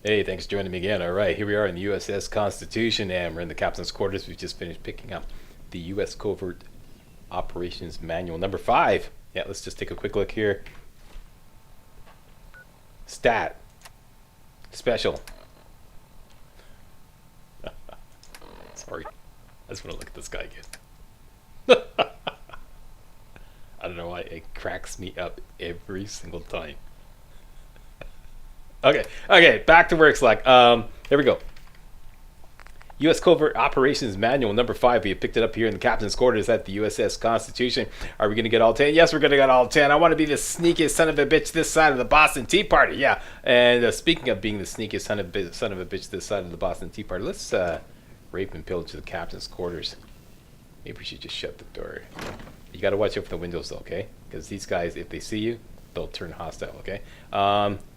Hey, thanks for joining me again. All right, here we are in the USS Constitution, and we're in the captain's quarters. We've just finished picking up the U.S. Covert Operations Manual number 5. Yeah, let's just take a quick look here. Stat. Special. Sorry. I just want to look at this guy again. I don't know why it cracks me up every single time. Okay, back to work, Slack. There we go. U.S. Covert Operations Manual number 5. We have picked it up here in the captain's quarters at the USS Constitution. Are we going to get all 10? Yes, we're going to get all 10. I want to be the sneakiest son of a bitch this side of the Boston Tea Party. Yeah, and speaking of being the sneakiest son of a bitch this side of the Boston Tea Party, let's rape and pillage the captain's quarters. Maybe we should just shut the door. You got to watch out for the windows, though, okay? Because these guys, if they see you, they'll turn hostile, okay?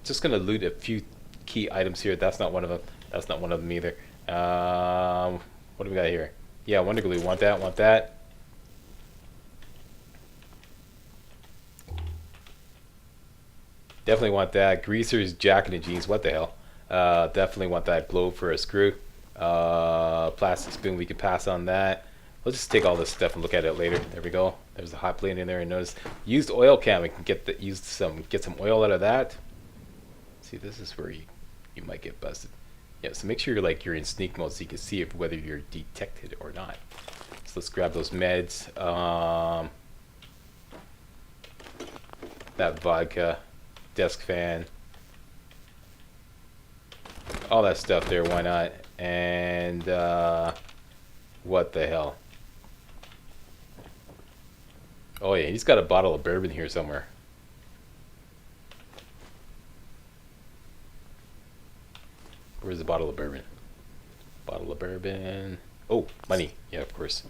Just going to loot a few key items here. That's not one of them. That's not one of them either. What do we got here? Yeah, Wonder Glue. Want that, want that. Definitely want that. Greasers, jacket, and jeans. What the hell? Definitely want that globe for a screw. Plastic spoon. We can pass on that. Let's just take all this stuff and look at it later. There we go. There's a hot plate in there, and notice used oil can. We can get some oil out of that. See, this is where you might get busted. Yeah, so make sure you're in sneak mode so you can see whether you're detected or not. So let's grab those meds. That vodka, desk fan, all that stuff there. Why not? And what the hell? Oh yeah, he's got a bottle of bourbon here somewhere. Where's the bottle of bourbon? Bottle of bourbon. Oh, money. Yeah, of course.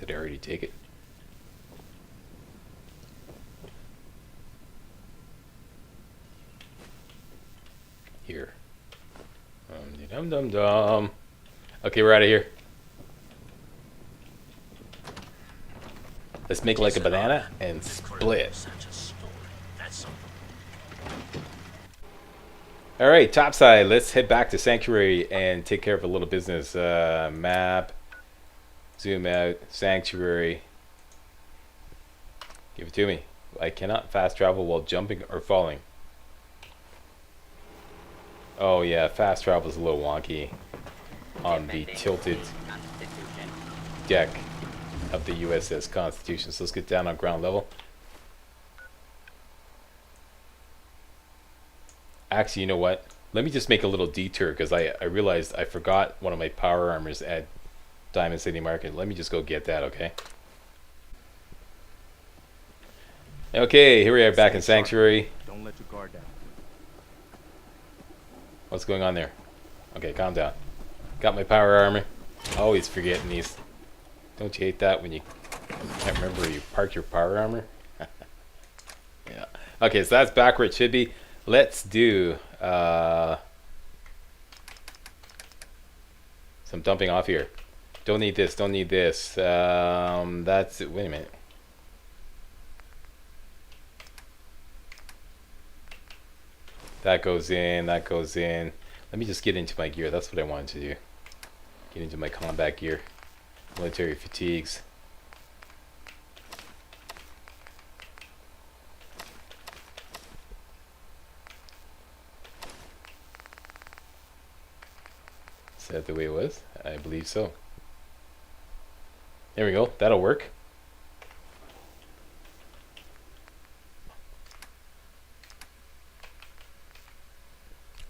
Did I already take it? Here. Dum dum dum. Okay, we're out of here. Let's make like a banana and split. Alright, topside. Let's head back to Sanctuary and take care of a little business. Map. Zoom out. Sanctuary. Give it to me. I cannot fast travel while jumping or falling. Oh yeah, fast travel is a little wonky on the tilted deck of the USS Constitution. So let's get down on ground level. Actually, you know what? Let me just make a little detour because I realized I forgot one of my power armors at Diamond City Market. Let me just go get that, okay? Okay, here we are back in Sanctuary. Don't let your guard down. What's going on there? Okay, calm down. Got my power armor. Always forgetting these. Don't you hate that when you can't remember where you parked your power armor? Yeah. Okay, so that's back where it should be. Let's do some dumping off here. Don't need this. Don't need this. That's it. Wait a minute. That goes in. That goes in. Let me just get into my gear. That's what I wanted to do. Get into my combat gear. Military fatigues. Is that the way it was? I believe so. There we go. That'll work.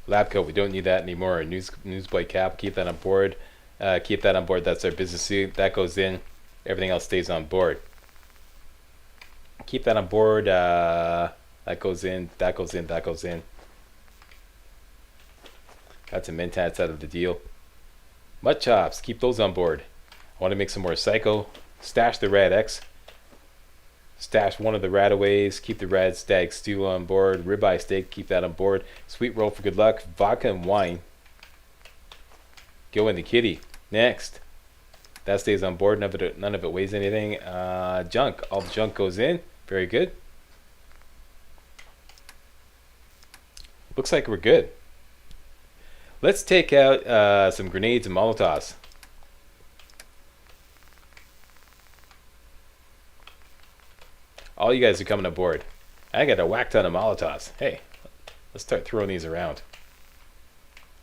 Lab coat. We don't need that anymore. Newsboy cap. Keep that on board. Keep that on board. That's our business suit. That goes in. Everything else stays on board. Keep that on board. That goes in. That goes in. That goes in. Got some mentats out of the deal. Mud chops. Keep those on board. I want to make some more psycho. Stash the Rad X. Stash one of the Radaways. Keep the Rad Stag stew on board. Ribeye steak. Keep that on board. Sweet roll for good luck. Vodka and wine. Go in the kitty. Next. That stays on board. None of it weighs anything. Junk. All the junk goes in. Very good. Looks like we're good. Let's take out some grenades and Molotovs. All you guys are coming aboard. I got a whack ton of Molotovs. Hey, let's start throwing these around.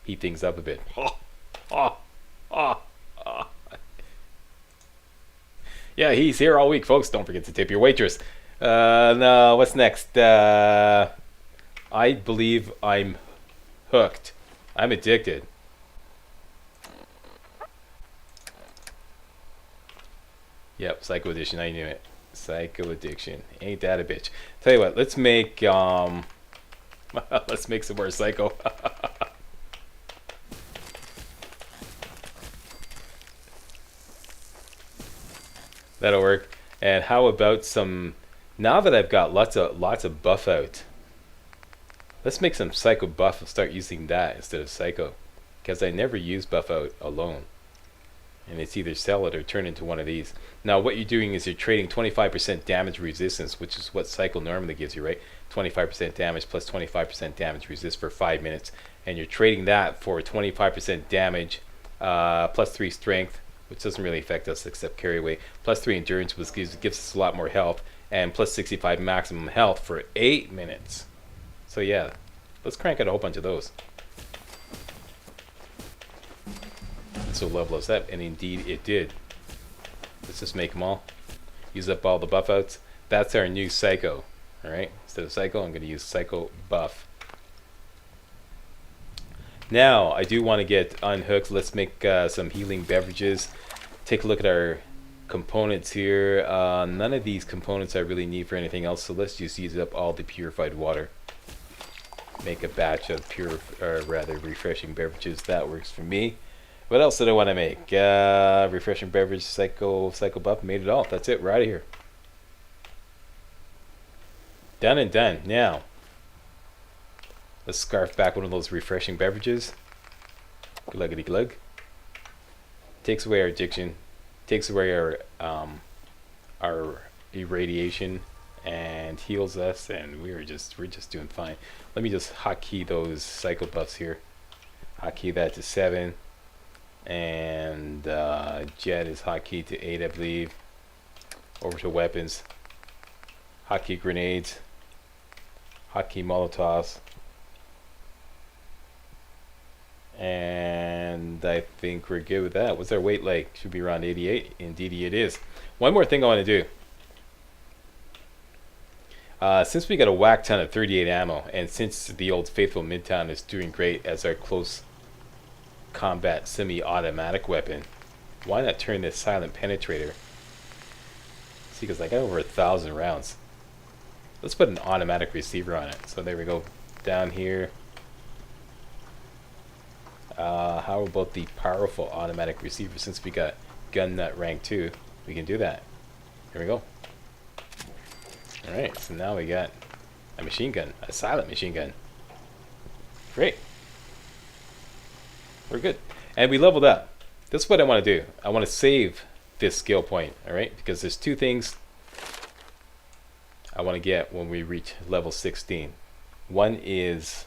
Heat things up a bit. Yeah, he's here all week, folks. Don't forget to tip your waitress. No, what's next? I believe I'm hooked. I'm addicted. Yep, Psycho Addiction. I knew it. Psycho Addiction. Ain't that a bitch? Tell you what, let's make let's make some more Psycho. That'll work. And how about some? Now that I've got lots of buff out, let's make some Psycho buff and start using that instead of Psycho, because I never use buff out alone. And it's either sell it or turn into one of these. Now what you're doing is you're trading 25% damage resistance, which is what Psycho normally gives you, right? 25% damage plus 25% damage resist for 5 minutes, and you're trading that for 25% damage plus 3 strength, which doesn't really affect us except carry weight, plus 3 endurance, which gives us a lot more health, and plus 65 maximum health for 8 minutes. So yeah, let's crank out a whole bunch of those. So level us up, and indeed it did. Let's just make them all. Use up all the buff outs. That's our new Psycho. Alright, instead of Psycho, I'm going to use Psycho buff. Now, I do want to get unhooked. Let's make some healing beverages. Take a look at our components here. None of these components I really need for anything else, so let's just use up all the purified water. Make a batch of rather refreshing beverages. That works for me. What else did I want to make? Refreshing beverage, Psycho buff, made it all. That's it, we're out of here. Done and done. Now, let's scarf back one of those refreshing beverages. Gluggity glug. Takes away our addiction. Takes away our irradiation and heals us, and we're just doing fine. Let me just hotkey those Psycho buffs here. Hotkey that to 7. And Jet is hotkey to 8, I believe. Over to weapons. Hotkey grenades. Hotkey Molotovs. And I think we're good with that. What's our weight like? Should be around 88. Indeed it is. One more thing I want to do. Since we got a whack ton of 38 ammo, and since the old faithful Midtown is doing great as our close combat semi-automatic weapon, why not turn this silent penetrator? See, because I got over 1,000 rounds. Let's put an automatic receiver on it. So there we go. Down here. How about the powerful automatic receiver? Since we got gun nut rank 2, we can do that. Here we go. Alright, so now we got a machine gun, a silent machine gun. Great. We're good. And we leveled up. That's what I want to do. I want to save this skill point, alright? Because there's 2 things I want to get when we reach level 16. One is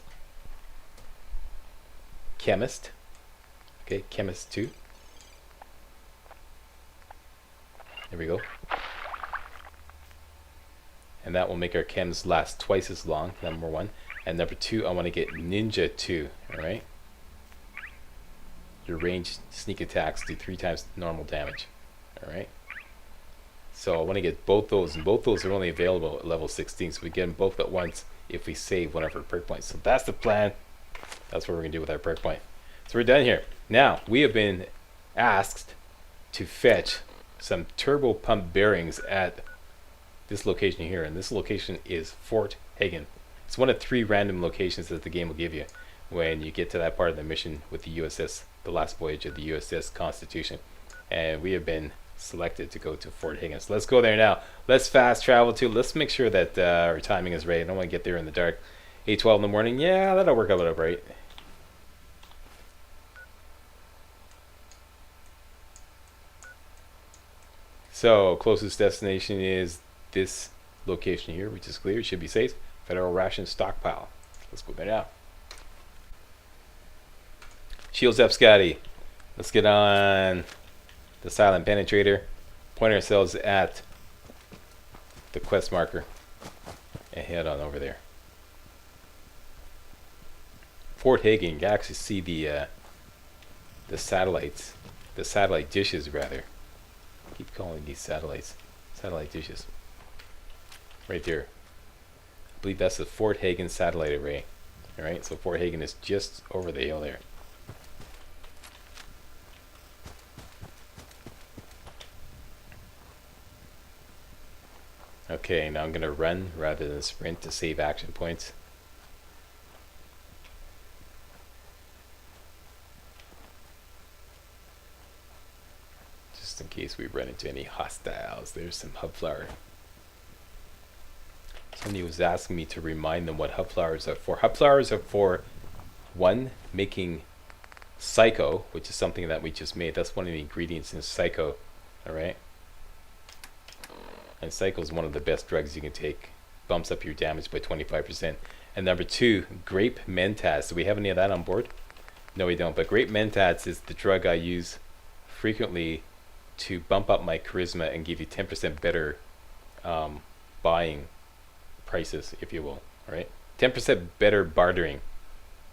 Chemist. Okay, Chemist 2. There we go. And that will make our chems last twice as long, number 1. And number 2, I want to get Ninja 2, alright? Your ranged sneak attacks do 3 times normal damage. Alright? So I want to get both those, and both those are only available at level 16, so we get them both at once if we save one of our perk points. So that's the plan. That's what we're going to do with our perk point. So we're done here. Now, we have been asked to fetch some Turbopump bearings at this location here, and this location is Fort Hagen. It's one of 3 random locations that the game will give you when you get to that part of the mission with the USS, the last voyage of the USS Constitution. And we have been selected to go to Fort Hagen. So let's go there now. Let's fast travel to, let's make sure that our timing is right. I don't want to get there in the dark. 8:12 in the morning. Yeah, that'll work out right. So closest destination is this location here, which is clear. It should be safe. Federal ration stockpile. Let's go there now. Shields up, Scotty. Let's get on the silent penetrator. Point ourselves at the quest marker and head on over there. Fort Hagen. You can actually see the satellites, the satellite dishes rather. I keep calling these satellites satellite dishes. Right there. I believe that's the Fort Hagen satellite array. All right, so Fort Hagen is just over the hill there. Okay, now I'm gonna run rather than sprint to save action points. Just in case we run into any hostiles. There's some hub flower. Somebody was asking me to remind them what hub flowers are for. Hub flowers are for, one, making Psycho, which is something that we just made. That's one of the ingredients in Psycho. Alright? And Psycho is one of the best drugs you can take. Bumps up your damage by 25%. And number two, grape mentats. Do we have any of that on board? No, we don't. But grape mentats is the drug I use frequently to bump up my charisma and give you 10% better buying prices, if you will. All right, 10% better bartering.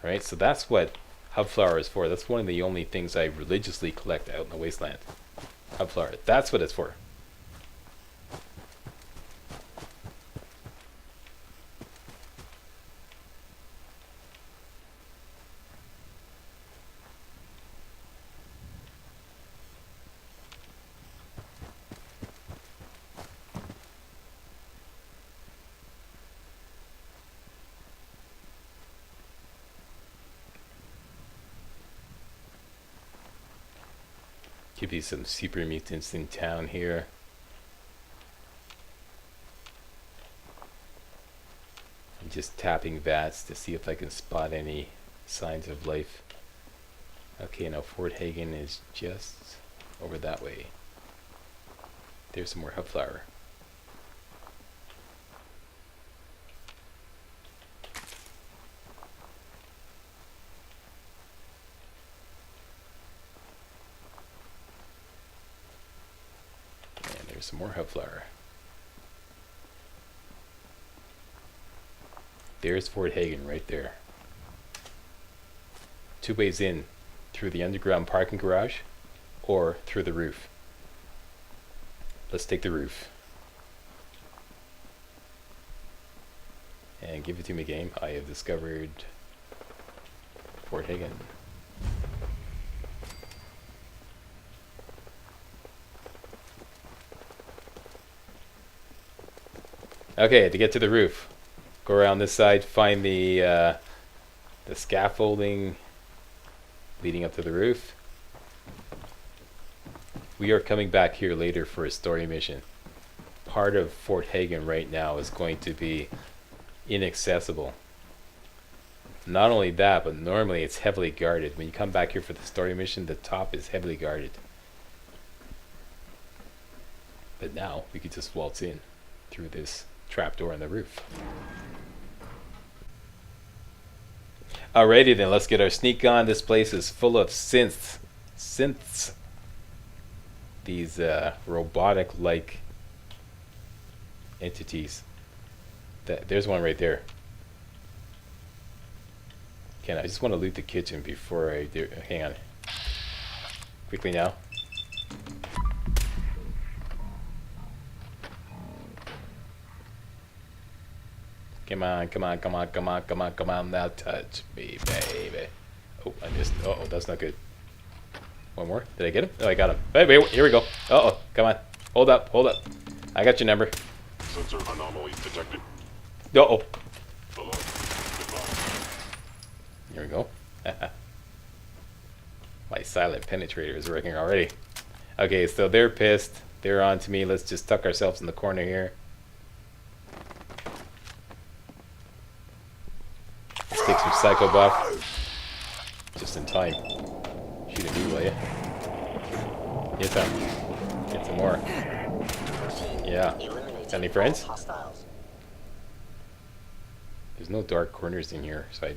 All right, so that's what hub flower is for. That's one of the only things I religiously collect out in the wasteland. Hub flower. That's what it's for. Give you some super mutants in town here. I'm just tapping VATS to see if I can spot any signs of life. Okay, now Fort Hagen is just over that way. There's some more hub flower. Some more hub flower. There's Fort Hagen right there. 2 ways in, through the underground parking garage or through the roof. Let's take the roof. And give it to me, game. I have discovered Fort Hagen. Okay, to get to the roof, go around this side, find the scaffolding leading up to the roof. We are coming back here later for a story mission. Part of Fort Hagen right now is going to be inaccessible. Not only that, but normally it's heavily guarded. When you come back here for the story mission, the top is heavily guarded. But now we could just waltz in through this trapdoor on the roof. Alrighty then, let's get our sneak on. This place is full of synths. These robotic-like entities. There's one right there. Okay, I just want to loot the kitchen before I do. Hang on. Quickly now. Come on, come on, come on, come on, come on, come on, now touch me, baby. Oh, I missed. Uh-oh, that's not good. One more. Did I get him? Oh, I got him. Wait, wait, here we go. Uh-oh, come on. Hold up, hold up. I got your number. Sensor anomaly detected. Uh-oh. Here we go. My silent penetrator is working already. Okay, so they're pissed. They're on to me. Let's just tuck ourselves in the corner here. Let's take some psycho buff. Just in time. Shoot at me, will ya? Get some. Get some more. Yeah. Eliminating Got any friends? all hostiles. There's no dark corners in here, so I...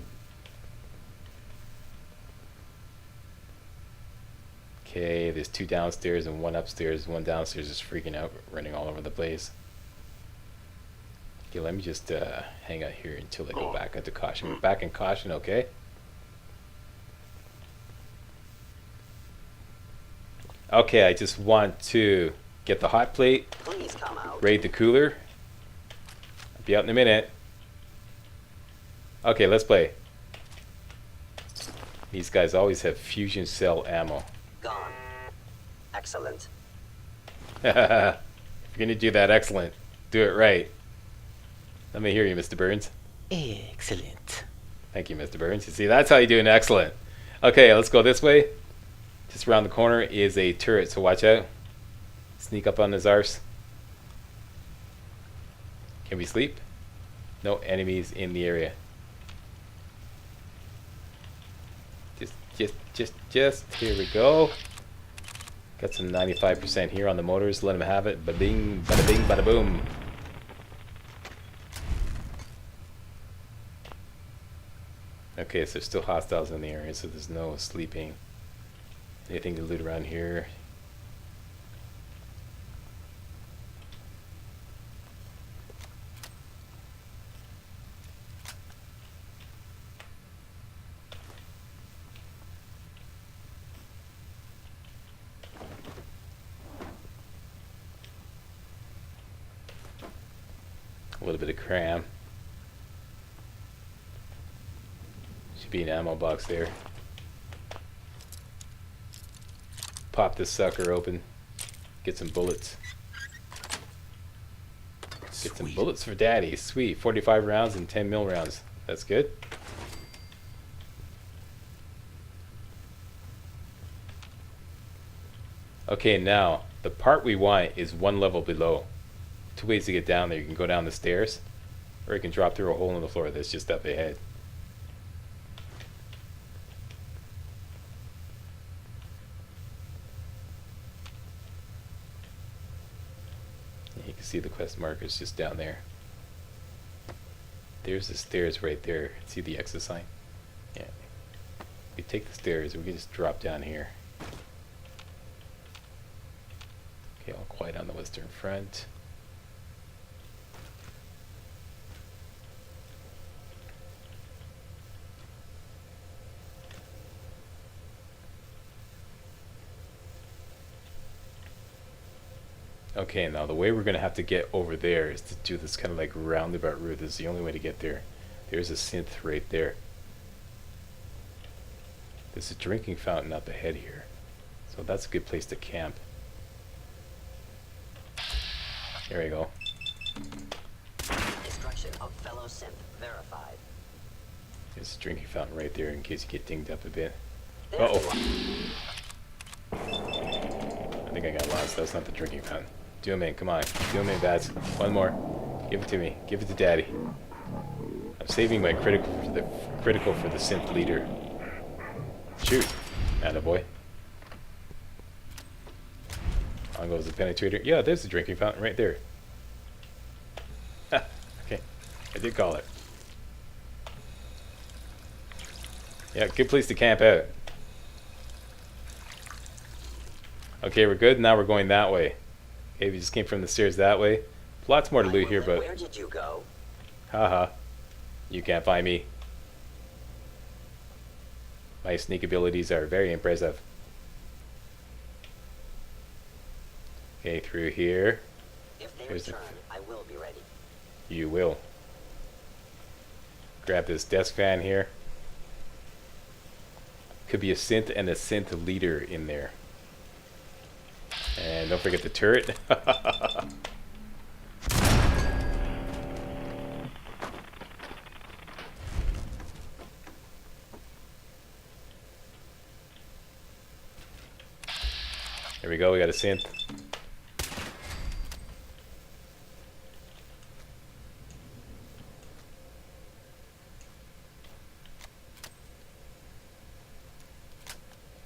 Okay, there's 2 downstairs and 1 upstairs. 1 downstairs is freaking out, running all over the place. Okay, let me just hang out here until I go back into caution. We're back in caution, okay? Okay, I just want to get the hot plate, Please come out. raid the cooler. I'll be out in a minute. Okay, let's play. These guys always have fusion cell ammo. Gone. Excellent. If you're gonna do that, excellent. Do it right. Let me hear you, Mr. Burns. Excellent. Thank you, Mr. Burns. You see, that's how you do an excellent. Okay, let's go this way. Just around the corner is a turret, so watch out. Sneak up on his arse. Can we sleep? No enemies in the area. Just. Here we go. Got some 95% here on the motors. Let him have it. Ba-bing, bada-bing, bada-boom. Okay, so there's still hostiles in the area, so there's no sleeping. Anything to loot around here? A little bit of cram. Should be an ammo box there. Pop this sucker open. Get some bullets. Get some bullets for daddy. Sweet. 45 rounds and 10 mil rounds. That's good. Okay, now the part we want is 1 level below. 2 ways to get down there. You can go down the stairs, or you can drop through a hole in the floor that's just up ahead. You can see the quest markers just down there. There's the stairs right there. See the exit sign? Yeah. We take the stairs, we can just drop down here. Okay, all quiet on the western front. Okay, now the way we're going to have to get over there is to do this kind of like roundabout route. This is the only way to get there. There's a synth right there. There's a drinking fountain up ahead here. So that's a good place to camp. There we go. Destruction of fellow synth verified. There's a drinking fountain right there in case you get dinged up a bit. There's Uh-oh. one. I think I got lost. That's not the drinking fountain. Do him in. Come on. Do him in, Bats. One more. Give it to me. Give it to Daddy. I'm saving my critical for the synth leader. Shoot. Attaboy. On goes the penetrator. Yeah, there's the drinking fountain right there. Okay. I did call it. Yeah, good place to camp out. Okay, we're good. Now we're going that way. Okay, we just came from the stairs that way. Lots more to loot here, but Where did you go? haha, you can't find me. My sneak abilities are very impressive. Okay, through here. If they Here's return, I will be ready. You will. Grab this desk fan here. Could be a synth and a synth leader in there. And don't forget the turret. There we go, we got a synth.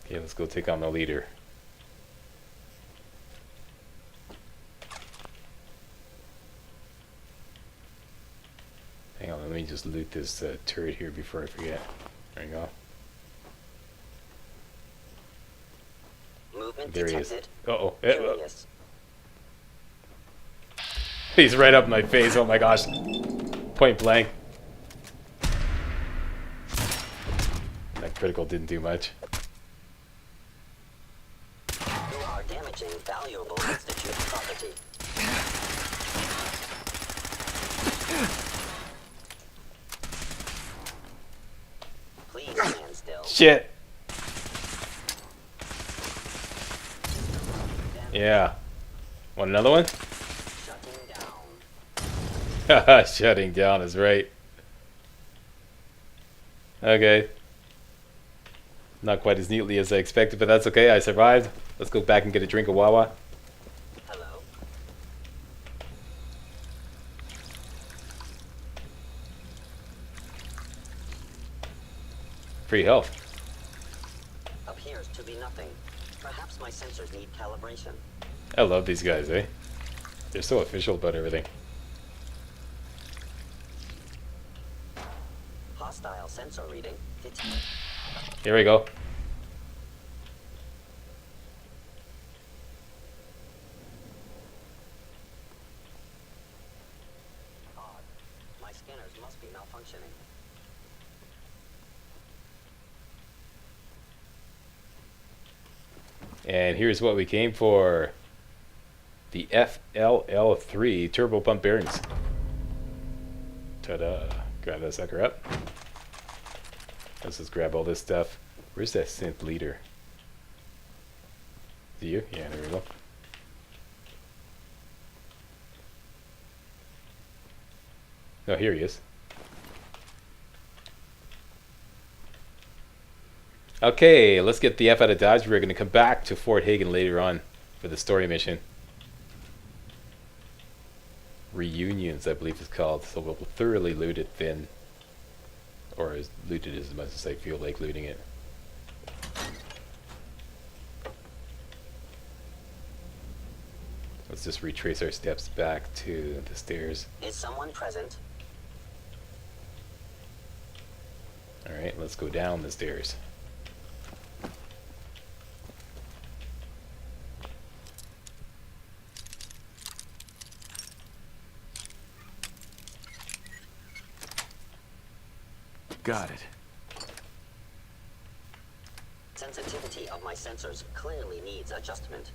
Okay, let's go take on the leader. let me just loot this turret here before I forget. There you go. Movement There he is. detected. Uh-oh. Curious. He's right up my face. Oh my gosh. Point blank. That critical didn't do much. You are damaging valuable Institute property. Please stand still. Shit. Yeah. Want another one? Shutting down. Shutting down is right. Okay. Not quite as neatly as I expected, but that's okay. I survived. Let's go back and get a drink of Wawa. Hello. Free health. Appears to be nothing. Perhaps my sensors need calibration. I love these guys, eh? They're so official about everything. Hostile sensor reading. Here we go. Odd. My scanners must be malfunctioning. And here's what we came for. The FLL3 Turbopump bearings. Ta-da. Grab that sucker up. Let's just grab all this stuff. Where's that synth leader? Is it you? Yeah, there we go. Oh, here he is. Okay, let's get the F out of Dodge. We're going to come back to Fort Hagen later on for the story mission. Reunions, I believe it's called. So we'll thoroughly loot it then. Or as loot it as much as I feel like looting it. Let's just retrace our steps back to the stairs. Is someone present? Alright, let's go down the stairs. Got it. Sensitivity of my sensors clearly needs adjustment.